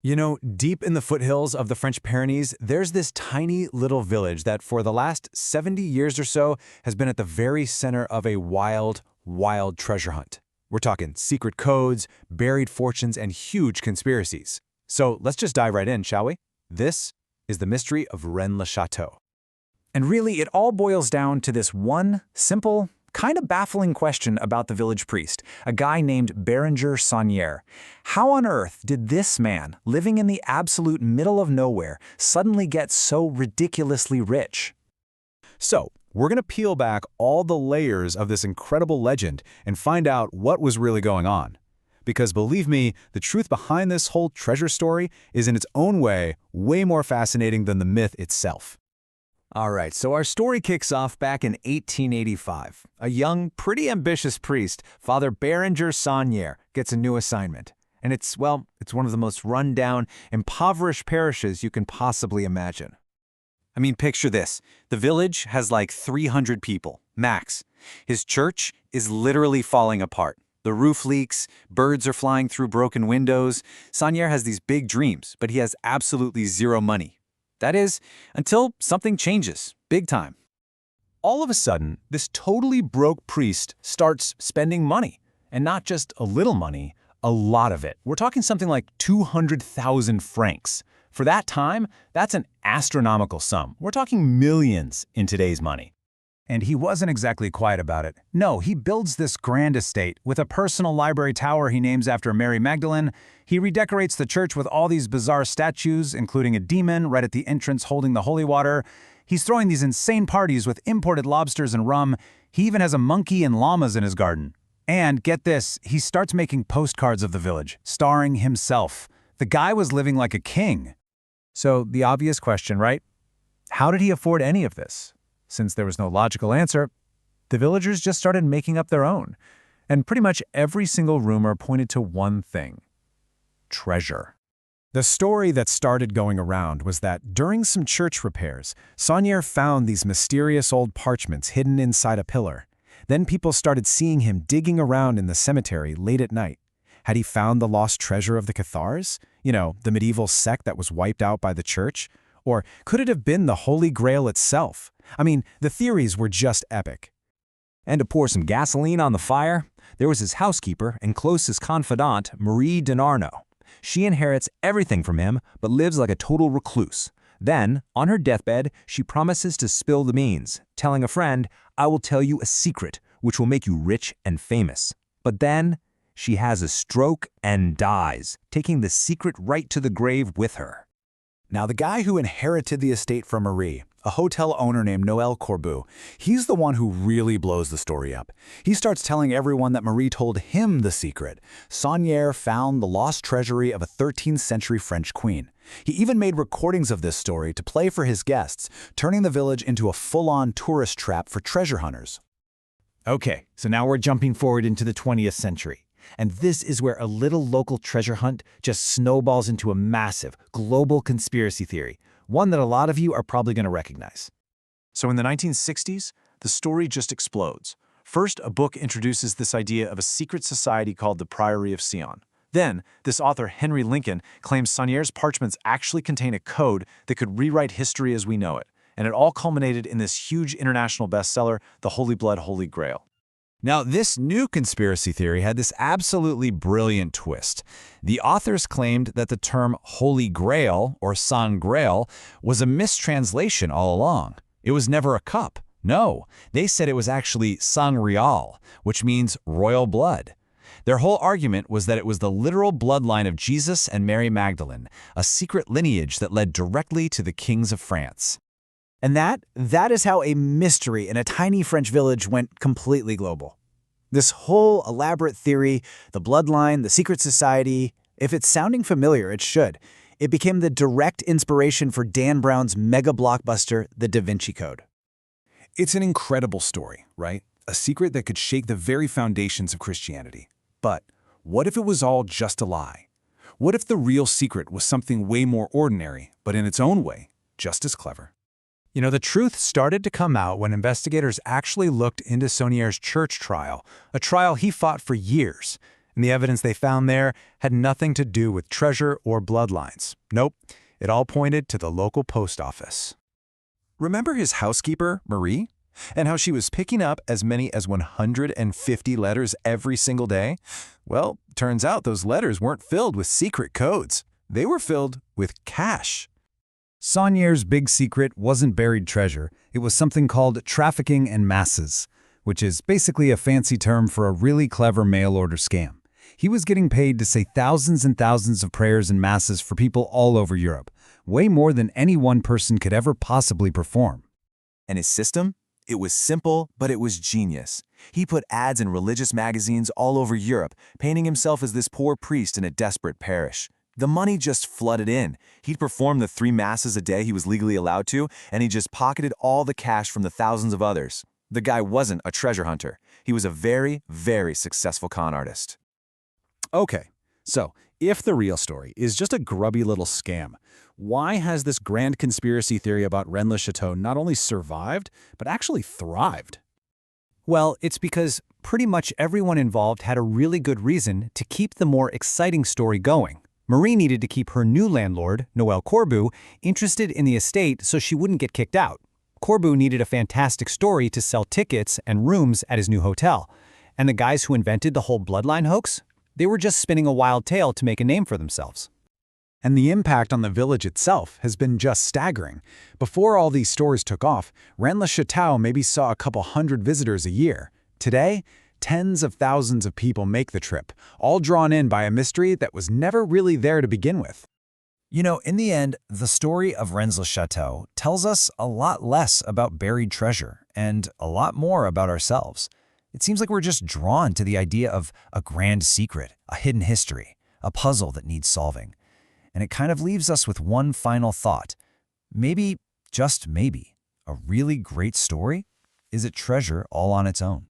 You know, deep in the foothills of the French Pyrenees, there's this tiny little village that for the last 70 years or so has been at the very center of a wild, wild treasure hunt. We're talking secret codes, buried fortunes, and huge conspiracies. So let's just dive right in, shall we? This is the mystery of Rennes-le-Château. And really, it all boils down to this one simple, kind of baffling question about the village priest, a guy named Bérenger Saunière. How on earth did this man, living in the absolute middle of nowhere, suddenly get so ridiculously rich? So, we're going to peel back all the layers of this incredible legend and find out what was really going on. Because believe me, the truth behind this whole treasure story is in its own way more fascinating than the myth itself. All right, so our story kicks off back in 1885. A young, pretty ambitious priest, Father Bérenger Saunière, gets a new assignment. And it's one of the most run-down, impoverished parishes you can possibly imagine. I mean, picture this. The village has like 300 people, max. His church is literally falling apart. The roof leaks, birds are flying through broken windows. Saunière has these big dreams, but he has absolutely zero money. That is, until something changes, big time. All of a sudden, this totally broke priest starts spending money. And not just a little money, a lot of it. We're talking something like 200,000 francs. For that time, that's an astronomical sum. We're talking millions in today's money. And he wasn't exactly quiet about it. No, he builds this grand estate with a personal library tower he names after Mary Magdalene. He redecorates the church with all these bizarre statues, including a demon right at the entrance holding the holy water. He's throwing these insane parties with imported lobsters and rum. He even has a monkey and llamas in his garden. And get this, he starts making postcards of the village, starring himself. The guy was living like a king. So the obvious question, right? How did he afford any of this? Since there was no logical answer, the villagers just started making up their own. And pretty much every single rumor pointed to one thing: treasure. The story that started going around was that during some church repairs, Saunière found these mysterious old parchments hidden inside a pillar. Then people started seeing him digging around in the cemetery late at night. Had he found the lost treasure of the Cathars? You know, the medieval sect that was wiped out by the church? Or could it have been the Holy Grail itself? I mean, the theories were just epic. And to pour some gasoline on the fire, there was his housekeeper and closest confidant, Marie Denarno. She inherits everything from him, but lives like a total recluse. Then, on her deathbed, she promises to spill the beans, telling a friend, "I will tell you a secret, which will make you rich and famous." But then, she has a stroke and dies, taking the secret right to the grave with her. Now, the guy who inherited the estate from Marie, a hotel owner named Noël Corbu, he's the one who really blows the story up. He starts telling everyone that Marie told him the secret. Saunière found the lost treasury of a 13th century French queen. He even made recordings of this story to play for his guests, turning the village into a full-on tourist trap for treasure hunters. Okay, so now we're jumping forward into the 20th century. And this is where a little local treasure hunt just snowballs into a massive, global conspiracy theory, one that a lot of you are probably going to recognize. So in the 1960s, the story just explodes. First, a book introduces this idea of a secret society called the Priory of Sion. Then, this author, Henry Lincoln, claims Saunière's parchments actually contain a code that could rewrite history as we know it. And it all culminated in this huge international bestseller, The Holy Blood, Holy Grail. Now, this new conspiracy theory had this absolutely brilliant twist. The authors claimed that the term Holy Grail, or Sang Grail, was a mistranslation all along. It was never a cup. No, they said it was actually Sang Real, which means royal blood. Their whole argument was that it was the literal bloodline of Jesus and Mary Magdalene, a secret lineage that led directly to the kings of France. And that is how a mystery in a tiny French village went completely global. This whole elaborate theory, the bloodline, the secret society, if it's sounding familiar, it should. It became the direct inspiration for Dan Brown's mega blockbuster, The Da Vinci Code. It's an incredible story, right? A secret that could shake the very foundations of Christianity. But what if it was all just a lie? What if the real secret was something way more ordinary, but in its own way, just as clever? You know, the truth started to come out when investigators actually looked into Saunière's church trial, a trial he fought for years. And the evidence they found there had nothing to do with treasure or bloodlines. Nope, it all pointed to the local post office. Remember his housekeeper, Marie? And how she was picking up as many as 150 letters every single day? Well, turns out those letters weren't filled with secret codes. They were filled with cash. Saunier's big secret wasn't buried treasure. It was something called trafficking in masses, which is basically a fancy term for a really clever mail-order scam. He was getting paid to say thousands and thousands of prayers in masses for people all over Europe, way more than any one person could ever possibly perform. And his system? It was simple, but it was genius. He put ads in religious magazines all over Europe, painting himself as this poor priest in a desperate parish. The money just flooded in. He'd perform the 3 masses a day he was legally allowed to, and he just pocketed all the cash from the thousands of others. The guy wasn't a treasure hunter. He was a very, very successful con artist. Okay, so if the real story is just a grubby little scam, why has this grand conspiracy theory about Rennes-le-Château not only survived, but actually thrived? Well, it's because pretty much everyone involved had a really good reason to keep the more exciting story going. Marie needed to keep her new landlord, Noël Corbu, interested in the estate so she wouldn't get kicked out. Corbu needed a fantastic story to sell tickets and rooms at his new hotel. And the guys who invented the whole bloodline hoax? They were just spinning a wild tale to make a name for themselves. And the impact on the village itself has been just staggering. Before all these stories took off, Rennes-le-Château maybe saw a couple hundred visitors a year. Today, tens of thousands of people make the trip, all drawn in by a mystery that was never really there to begin with. You know, in the end, the story of Rennes-le-Château tells us a lot less about buried treasure and a lot more about ourselves. It seems like we're just drawn to the idea of a grand secret, a hidden history, a puzzle that needs solving. And it kind of leaves us with one final thought. Maybe, just maybe, a really great story is a treasure all on its own.